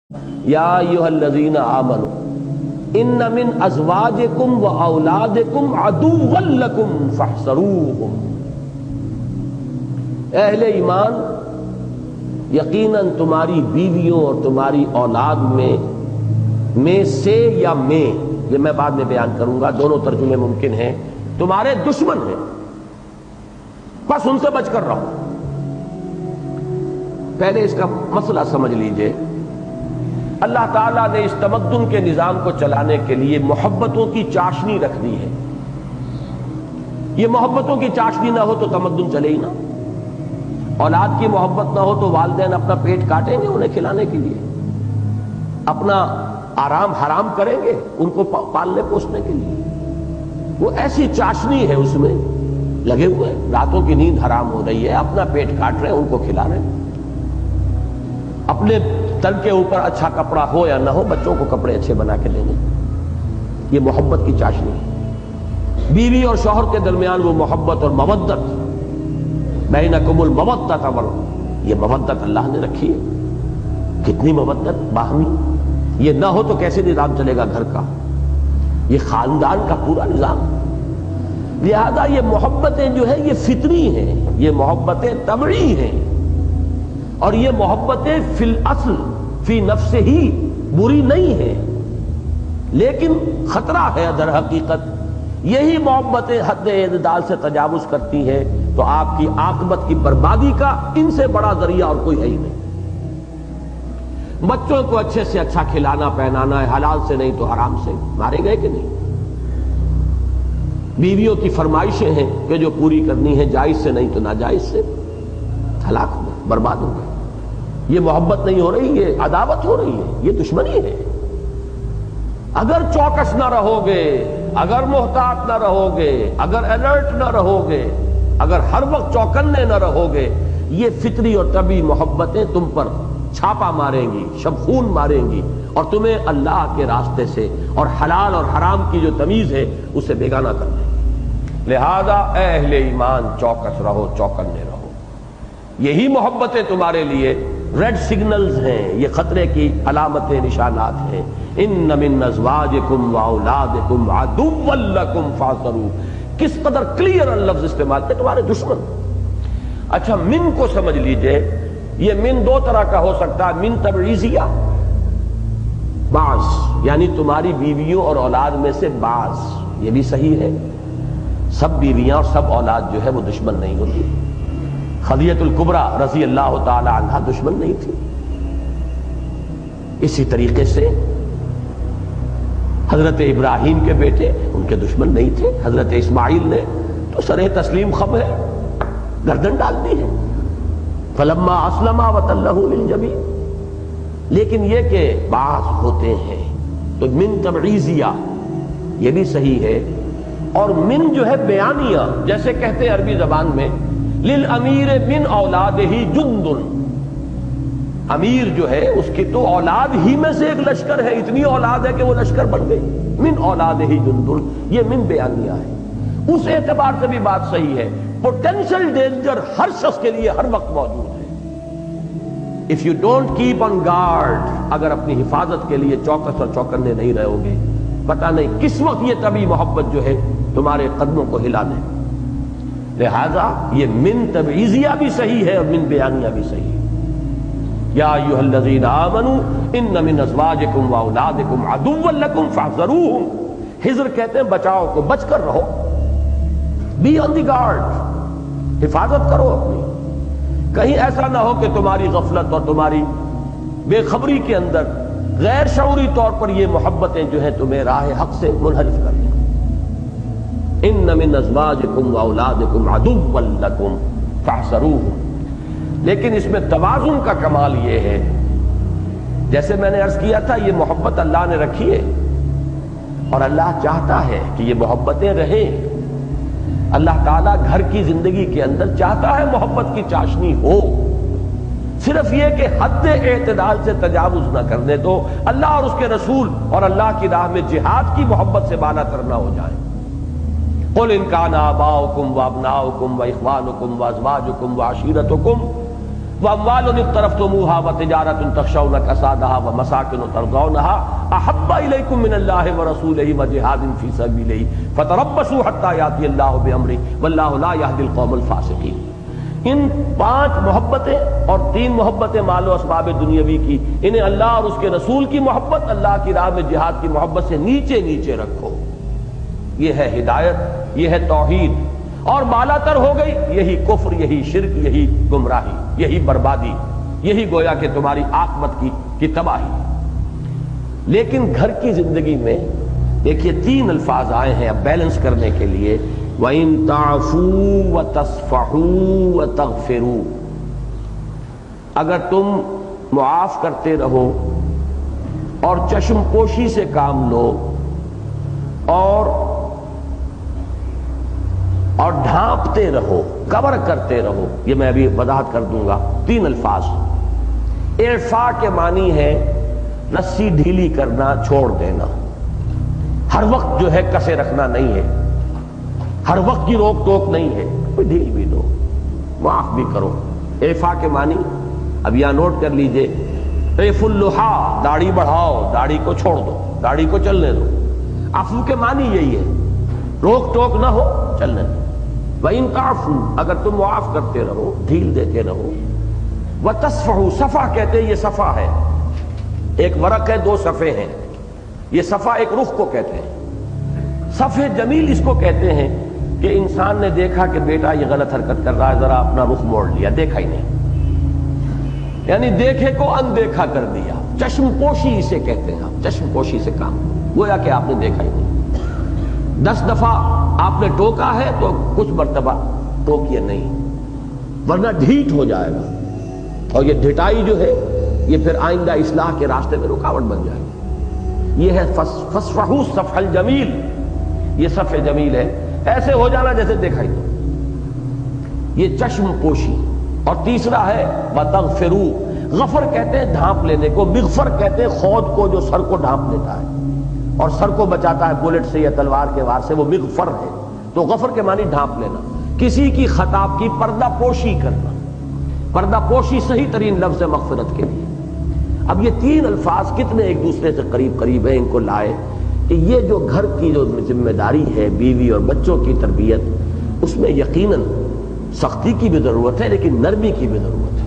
یا ایھا الذین آمنوا ان من ازواجکم و اولادکم عدوا لکم فاحذروہم۔ اہل ایمان، یقیناً تمہاری بیویوں اور تمہاری اولاد میں سے یا یہ میں بعد میں بیان کروں گا، دونوں ترجمے ممکن ہیں، تمہارے دشمن ہیں، بس ان سے بچ کر رہو۔ پہلے اس کا مسئلہ سمجھ لیجئے۔ اللہ تعالیٰ نے اس تمدن کے نظام کو چلانے کے لیے محبتوں کی چاشنی رکھ دی ہے۔ یہ محبتوں کی چاشنی نہ ہو تو تمدن چلے ہی نہ۔ اولاد کی محبت نہ ہو تو والدین اپنا پیٹ کاٹیں گے انہیں کھلانے کے لیے، اپنا آرام حرام کریں گے ان کو پالنے پوسنے کے لیے۔ وہ ایسی چاشنی ہے اس میں لگے ہوئے، راتوں کی نیند حرام ہو رہی ہے، اپنا پیٹ کاٹ رہے ہیں، ان کو کھلا رہے ہیں۔ اپنے تن کے اوپر اچھا کپڑا ہو یا نہ ہو، بچوں کو کپڑے اچھے بنا کے دیں گے۔ یہ محبت کی چاشنی ہے۔ بیوی اور شوہر کے درمیان وہ محبت اور مودت، بینکم المودۃ، یہ مودت اللہ نے رکھی ہے۔ کتنی مودت باہمی! یہ نہ ہو تو کیسے نظام چلے گا گھر کا؟ یہ خاندان کا پورا نظام۔ لہذا یہ محبتیں جو ہیں یہ فطری ہیں، یہ محبتیں طبعی ہیں، اور یہ محبتیں فی الاصل فی نفس ہی بری نہیں ہیں، لیکن خطرہ ہے در حقیقت یہی محبتیں حد اعتدال سے تجاوز کرتی ہیں تو آپ کی عاقبت کی بربادی کا ان سے بڑا ذریعہ اور کوئی ہے ہی نہیں۔ بچوں کو اچھے سے اچھا کھلانا پہنانا ہے، حلال سے نہیں تو حرام سے، مارے گئے کہ نہیں؟ بیویوں کی فرمائشیں ہیں کہ جو پوری کرنی ہے، جائز سے نہیں تو ناجائز سے، ہلاک ہو گئے، برباد ہو گئے۔ یہ محبت نہیں ہو رہی، یہ عداوت ہو رہی ہے، یہ دشمنی ہے۔ اگر چوکس نہ رہو گے، اگر محتاط نہ رہو گے، اگر الرٹ نہ رہو گے، اگر ہر وقت چوکنے نہ رہو گے، یہ فطری اور طبعی محبتیں تم پر چھاپا ماریں گی، شبخون ماریں گی، اور تمہیں اللہ کے راستے سے اور حلال اور حرام کی جو تمیز ہے اسے بیگانہ کر دیں گی۔ لہذا اے اہل ایمان، چوکس رہو، چوکنے رہو۔ یہی محبتیں تمہارے لیے ریڈ سگنلز ہیں، یہ خطرے کی علامتیں، نشانات ہیں۔ ان من ازواجکم و اولادکم عدوا لکم فاحذروہ۔ کس قدر کلیئر لفظ استعمال ہے، تمہارے دشمن۔ اچھا، من کو سمجھ لیجئے، یہ من دو طرح کا ہو سکتا ہے، من تبعیضیہ، بعض، یعنی تمہاری بیویوں اور اولاد میں سے بعض، یہ بھی صحیح ہے۔ سب بیویاں اور سب اولاد جو ہے وہ دشمن نہیں ہوتی۔ خدیجہ الکبریٰ رضی اللہ تعالی عنہا دشمن نہیں تھی۔ اسی طریقے سے حضرت ابراہیم کے بیٹے ان کے دشمن نہیں تھے، حضرت اسماعیل نے تو سرہ تسلیم خم ہے، گردن ڈال دی ہے، فلما اسلما وتلہ للجبین۔ لیکن یہ کہ بعض ہوتے ہیں تو من تبعیضیہ یہ بھی صحیح ہے، اور من جو ہے بیانیہ، جیسے کہتے ہیں عربی زبان میں للامیر من اولادہ جند، امیر جو ہے اس کی تو اولاد ہی میں سے ایک لشکر ہے، اتنی اولاد ہے کہ وہ لشکر بن گئی۔ من اولادہ جند، یہ من بیانیہ ہے۔ اس اعتبار سے بھی بات صحیح ہے، پوٹینشل ڈینجر ہر شخص کے لیے ہر وقت موجود ہے۔ If you don't keep on guard, اگر اپنی حفاظت کے لیے چوکس اور چوکنے نہیں رہو گے، پتہ نہیں کس وقت یہ طبعی محبت جو ہے تمہارے قدموں کو ہلا دے۔ لہذا یہ من تبعیضیہ بھی صحیح ہے اور من بیانیہ بھی صحیح ہے۔ یا ایھا الذین آمنوا ان من ازواجکم و اولادکم عدوا لکم فاحذروہم۔ حذر کہتے ہیں بچاؤ کو، بچ کر رہو، بی آن دی گارڈ، حفاظت کرو اپنی۔ کہیں ایسا نہ ہو کہ تمہاری غفلت اور تمہاری بے خبری کے اندر غیر شعوری طور پر یہ محبتیں جو ہیں تمہیں راہ حق سے منحرف کر دیں۔ ان من ازواجکم و اولادکم عدوا لکم فاحذروہم۔ لیکن اس میں توازن کا کمال یہ ہے، جیسے میں نے عرض کیا تھا، یہ محبت اللہ نے رکھی ہے اور اللہ چاہتا ہے کہ یہ محبتیں رہیں۔ اللہ تعالیٰ گھر کی زندگی کے اندر چاہتا ہے محبت کی چاشنی ہو، صرف یہ کہ حد اعتدال سے تجاوز نہ کرنے دو، اللہ اور اس کے رسول اور اللہ کی راہ میں جہاد کی محبت سے بالا تر نہ ہو جائے۔ قل ان کان آباؤکم وابناؤکم واخوانکم وازواجکم وعشیرتکم وَأَمْوَالٌ اقْتَرَفْتُمُوهَا وَتِجَارَةٌ تَخْشَوْنَ كَسَادَهَا وَمَسَاكِنُ تَرْضَوْنَهَا أَحَبَّ إِلَيْكُم مِّنَ اللَّهِ وَرَسُولِهِ وَجِهَادٍ فِي سَبِيلِهِ فَتَرَبَّصُوا حَتَّى يَأْتِيَ اللَّهُ بِأَمْرِهِ وَاللَّهُ لَا يَهْدِي الْقَوْمَ الْفَاسِقِينَ۔ ان 5 محبتیں اور 3 محبتیں مال و اسباب دنیاوی کی، انہیں اللہ اور اس کے رسول کی محبت، اللہ کی راہ میں جہاد کی محبت سے نیچے نیچے رکھو۔ یہ ہے ہدایت، یہ ہے توحید، اور بالا تر ہو گئی یہی کفر، یہی شرک، یہی گمراہی، یہی بربادی، یہی گویا کہ تمہاری عاقبت کی تباہی۔ لیکن گھر کی زندگی میں دیکھیے 3 الفاظ آئے ہیں اب بیلنس کرنے کے لیے، وَإِن تَعْفُوا وَتَصْفَحُوا وَتَغْفِرُوا، اگر تم معاف کرتے رہو اور چشم پوشی سے کام لو اور ڈھانپتے رہو، کور کرتے رہو، یہ میں ابھی وضاحت کر دوں گا۔ 3 الفاظ۔ اعفاء کے معنی ہے رسی ڈھیلی کرنا، چھوڑ دینا، ہر وقت جو ہے کسے رکھنا نہیں ہے، ہر وقت کی روک ٹوک نہیں ہے، کوئی ڈھیل بھی دو، معاف بھی کرو۔ اعفاء کے معنی اب یہاں نوٹ کر لیجئے، عف اللحا، داڑھی بڑھاؤ، داڑھی کو چھوڑ دو، داڑھی کو چلنے دو۔ عفو کے معنی یہی ہے، روک ٹوک نہ ہو، چلنے دو۔ وَإِن تَعْفُوا، اگر تم معاف کرتے رہو، ڈھیل دیتے رہو۔ وَتَصْفَحُوا، صفحہ کہتے ہیں، یہ صفحہ ہے، ایک ورق ہے، 2 صفحے ہیں، یہ صفحہ ایک رخ کو کہتے ہیں۔ صفحے جمیل اس کو کہتے ہیں کہ انسان نے دیکھا کہ بیٹا یہ غلط حرکت کر رہا ہے، ذرا اپنا رخ موڑ لیا، دیکھا ہی نہیں، یعنی دیکھے کو اندیکھا کر دیا۔ چشم پوشی اسے کہتے ہیں، آپ چشم پوشی سے کام، گویا کہ آپ نے دیکھا ہی نہیں۔ 10 دفعہ آپ نے ٹوکا ہے تو کچھ مرتبہ ٹوکیے نہیں، ورنہ ڈھیٹ ہو جائے گا، اور یہ ڈھٹائی جو ہے یہ پھر آئندہ اصلاح کے راستے میں رکاوٹ بن جائے گی۔ یہ ہے فَاصْفَحُوا الصَّفْحَ الْجَمِيلَ، یہ صفحہ جمیل ہے، ایسے ہو جانا جیسے دیکھا ہی نہیں، یہ چشم پوشی۔ اور تیسرا ہے وَتَغْفِرُوا، غفر کہتے ہیں ڈھانپ لینے کو، مغفر کہتے ہیں خود کو جو سر کو ڈھانپ لیتا ہے اور سر کو بچاتا ہے بلٹ سے یا تلوار کے وار سے، وہ مغفر ہے۔ تو غفر کے معنی ڈھانپ لینا، کسی کی خطا کی پردہ پوشی کرنا۔ پردہ پوشی صحیح ترین لفظ ہے مغفرت کے لیے۔ اب یہ 3 الفاظ کتنے ایک دوسرے سے قریب قریب ہیں، ان کو لائے کہ یہ جو گھر کی جو ذمہ داری ہے، بیوی اور بچوں کی تربیت، اس میں یقیناً سختی کی بھی ضرورت ہے لیکن نرمی کی بھی ضرورت ہے۔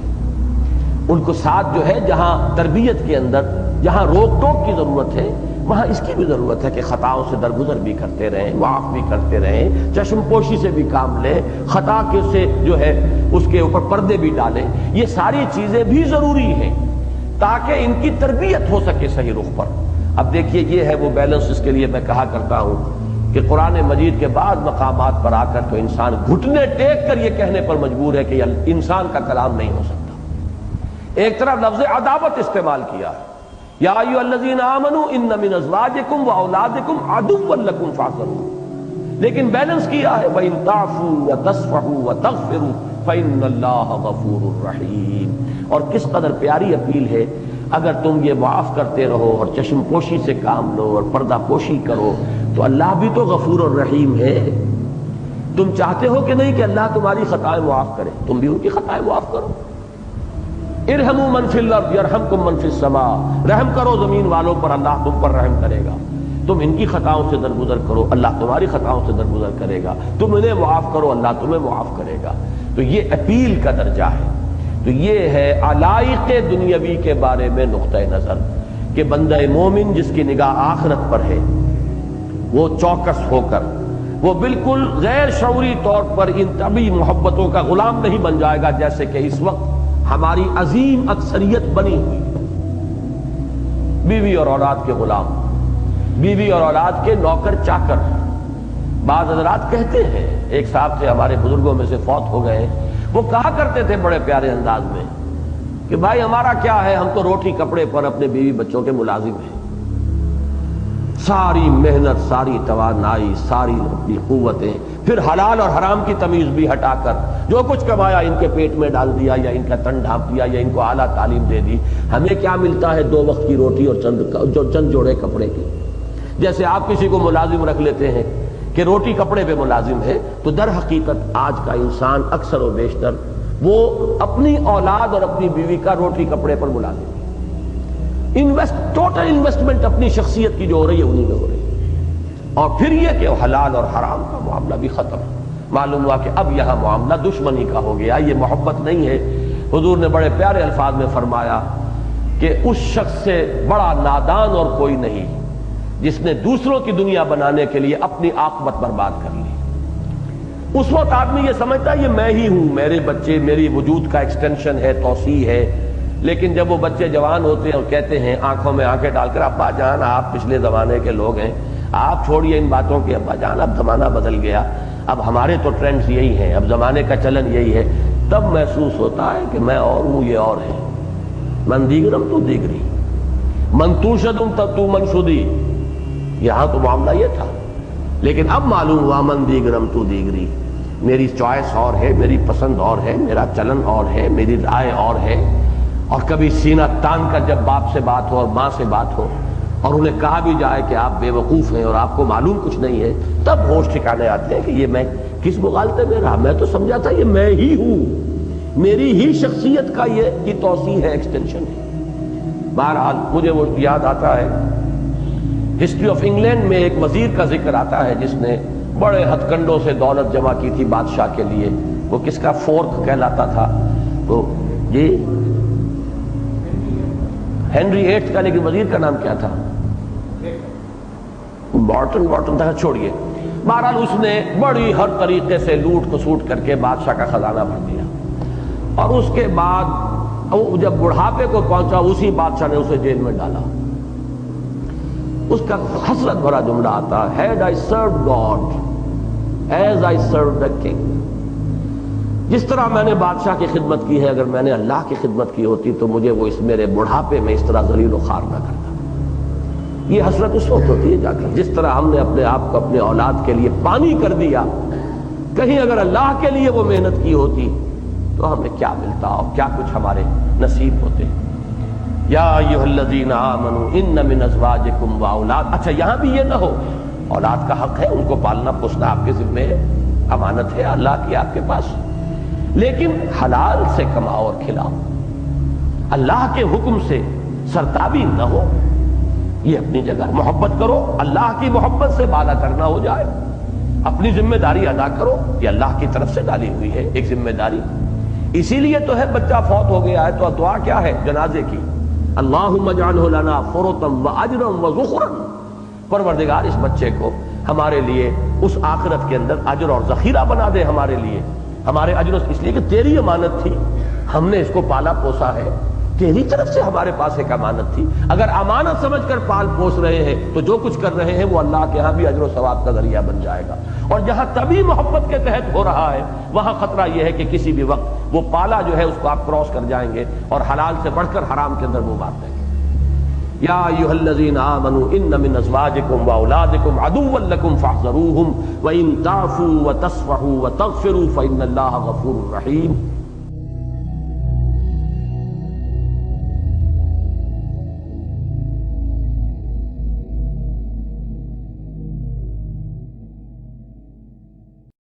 ان کو ساتھ جو ہے جہاں تربیت کے اندر جہاں روک ٹوک کی ضرورت ہے، وہاں اس کی بھی ضرورت ہے کہ خطاؤں سے درگزر بھی کرتے رہیں، معاف بھی کرتے رہیں، چشم پوشی سے بھی کام لیں، خطا کے سے جو ہے اس کے اوپر پردے بھی ڈالیں۔ یہ ساری چیزیں بھی ضروری ہیں تاکہ ان کی تربیت ہو سکے صحیح رخ پر۔ اب دیکھیے یہ ہے وہ بیلنس، اس کے لیے میں کہا کرتا ہوں کہ قرآن مجید کے بعد مقامات پر آ کر تو انسان گھٹنے ٹیک کر یہ کہنے پر مجبور ہے کہ یہ انسان کا کلام نہیں ہو سکتا۔ ایک طرف لفظ عداوت استعمال کیا ہے، یا ایھا الذین آمنوا ان من ازواجکم واولادکم عدوا لکم فاحذروہ، لیکن بیلنس کیا ہے وَإِن تَعْفُوا وَتَصْفَحُوا وَتَغْفِرُوا فَإِنَّ اللَّهَ غَفُورٌ رَحِيمٌ۔ اور کس قدر پیاری اپیل ہے، اگر تم یہ معاف کرتے رہو اور چشم پوشی سے کام لو اور پردہ پوشی کرو تو اللہ بھی تو غفور الرحیم ہے۔ تم چاہتے ہو کہ نہیں کہ اللہ تمہاری خطائیں معاف کرے، تم بھی ان کی خطائیں معاف کرو۔ ارحموا من فی الارض یرحمکم من فی السماء، رحم کرو زمین والوں پر، اللہ تم پر رحم کرے گا۔ تم ان کی خطاؤں سے درگزر کرو، اللہ تمہاری خطاؤں سے درگزر کرے گا۔ تم انہیں معاف کرو، اللہ تمہیں معاف کرے گا۔ تو یہ اپیل کا درجہ ہے۔ تو یہ ہے علائق دنیاوی کے بارے میں نقطہ نظر کہ بندہ مومن جس کی نگاہ آخرت پر ہے، وہ چوکس ہو کر، وہ بالکل غیر شعوری طور پر ان طبی محبتوں کا غلام نہیں بن جائے گا جیسے کہ اس وقت ہماری عظیم اکثریت بنی ہوئی، بیوی اور اولاد کے غلام، بیوی اور اولاد کے نوکر چاکر۔ بعض حضرات کہتے ہیں، ایک صاحب تھے ہمارے بزرگوں میں سے فوت ہو گئے، وہ کہا کرتے تھے بڑے پیارے انداز میں کہ بھائی ہمارا کیا ہے، ہم تو روٹی کپڑے پر اپنے بیوی بچوں کے ملازم ہیں، ساری محنت، ساری توانائی، ساری اپنی قوتیں، پھر حلال اور حرام کی تمیز بھی ہٹا کر جو کچھ کمایا ان کے پیٹ میں ڈال دیا یا ان کا تن ڈھانپ دیا یا ان کو اعلیٰ تعلیم دے دی۔ ہمیں کیا ملتا ہے؟ 2 وقت کی روٹی اور چند جوڑے کپڑے کی۔ جیسے آپ کسی کو ملازم رکھ لیتے ہیں کہ روٹی کپڑے پہ ملازم ہے، تو در حقیقت آج کا انسان اکثر و بیشتر وہ اپنی اولاد اور اپنی بیوی کا روٹی کپڑے پر بلا دیں گے. ٹوٹل انویسٹمنٹ اپنی شخصیت کی جو ہو رہی ہے انہی میں ہو رہی ہے. اور پھر یہ کہ حلال اور حرام کا معاملہ بھی ختم. معلوم ہوا کہ اب یہاں معاملہ دشمنی کا ہو گیا، یہ محبت نہیں ہے. حضور نے بڑے پیارے الفاظ میں فرمایا کہ اس شخص سے بڑا نادان اور کوئی نہیں جس نے دوسروں کی دنیا بنانے کے لیے اپنی عاقبت برباد کر لی. اس وقت آدمی یہ سمجھتا ہے یہ میں ہی ہوں، میرے بچے میری وجود کا ایکسٹینشن ہے، توسیع ہے. لیکن جب وہ بچے جوان ہوتے ہیں اور کہتے ہیں آنکھوں میں آنکھیں ڈال کر ابا جان آپ پچھلے زمانے کے لوگ ہیں، آپ چھوڑیے ان باتوں کی، ابا جان اب زمانہ بدل گیا، اب ہمارے تو ٹرینڈز یہی ہیں، اب زمانے کا چلن یہی ہے، تب محسوس ہوتا ہے کہ میں اور ہوں یہ اور ہے. من دیگرم تو دیگری، من توشدم تو منشدی. یہاں تو معاملہ یہ تھا، لیکن اب معلوم ہوا من دیگرم تو دیگری. میری چوائس اور ہے، میری پسند اور ہے، میرا چلن اور ہے، میری رائے اور ہے. اور کبھی سینہ تان کر جب باپ سے بات ہو اور ماں سے بات ہو اور انہیں کہا بھی جائے کہ آپ بے وقوف ہیں اور آپ کو معلوم کچھ نہیں ہے، تب ہوش ٹھکانے آتے ہیں کہ یہ میں کس مغالطے میں رہا، میں تو سمجھا تھا یہ میں ہی ہوں، میری ہی شخصیت کا یہ کی توسیع ہے، ایکسٹینشن ہے. بہرحال مجھے وہ یاد آتا ہے ہسٹری آف انگلینڈ میں ایک وزیر کا ذکر آتا ہے جس نے بڑے ہتھ کنڈوں سے دولت جمع کی تھی بادشاہ کے لیے. وہ کس کا فورک کہلاتا تھا وہ جی ہنری ایٹھ کا، لیکن وزیر کا نام کیا تھا؟ بارٹن تھا. چھوڑیے، بہرحال اس نے بڑی ہر طریقے سے لوٹ کسوٹ کر کے بادشاہ کا خزانہ بھر دیا. اور اس کے بعد وہ جب بڑھاپے کو پہنچا اسی بادشاہ نے اسے جیل میں ڈالا. اس کا حسرت بھرا جملہ آتا ہے Had I served God as I served the king. جس طرح میں نے بادشاہ کی خدمت کی ہے، اگر میں نے اللہ کی خدمت کی ہوتی تو مجھے وہ اس میرے بڑھاپے میں اس طرح ذلیل و خوار نہ کرتا. یہ حسرت اس وقت ہوتی ہے جا کر جس طرح ہم نے اپنے آپ کو اپنے اولاد کے لیے پانی کر دیا. کہیں اگر اللہ کے لیے وہ محنت کی ہوتی تو ہمیں کیا ملتا اور کیا کچھ ہمارے نصیب ہوتے. یا ایھا الذین آمنوا ان من ازواجکم واولاد. اچھا یہاں بھی یہ نہ ہو، اولاد کا حق ہے، ان کو پالنا پوسنا آپ کے ذمہ ہے، امانت ہے اللہ کی آپ کے پاس، لیکن حلال سے کماؤ اور کھلاؤ، اللہ کے حکم سے سرتابی نہ ہو. یہ اپنی جگہ محبت کرو، اللہ کی محبت سے بالا کرنا ہو جائے، اپنی ذمہ داری ادا کرو، یہ اللہ کی طرف سے ڈالی ہوئی ہے ایک ذمہ داری. اسی لیے تو ہے بچہ فوت ہو گیا ہے تو دعا کیا ہے جنازے کی؟ اللہم اجعلہ لنا فرطا واجرا وذخرا. پروردگار اس بچے کو ہمارے لیے اس آخرت کے اندر اجر اور ذخیرہ بنا دے ہمارے لیے، ہمارے اجر، اس لیے کہ تیری امانت تھی، ہم نے اس کو پالا پوسا ہے، تیری طرف سے ہمارے پاس ایک امانت تھی. اگر امانت سمجھ کر پال پوس رہے ہیں تو جو کچھ کر رہے ہیں وہ اللہ کے ہاں بھی اجر و ثواب کا ذریعہ بن جائے گا. اور جہاں طبی محبت کے تحت ہو رہا ہے وہاں خطرہ یہ ہے کہ کسی بھی وقت وہ پالا جو ہے اس کو آپ کراس کر جائیں گے اور حلال سے بڑھ کر حرام کے اندر وہ مار دیں گے. یا ایھا الذین آمنوا ان من ازواجکم واولادکم عدوا لکم فاحذروہم وان تعفوا وتصفحوا وتغفروا فان اللہ غفور رحیم.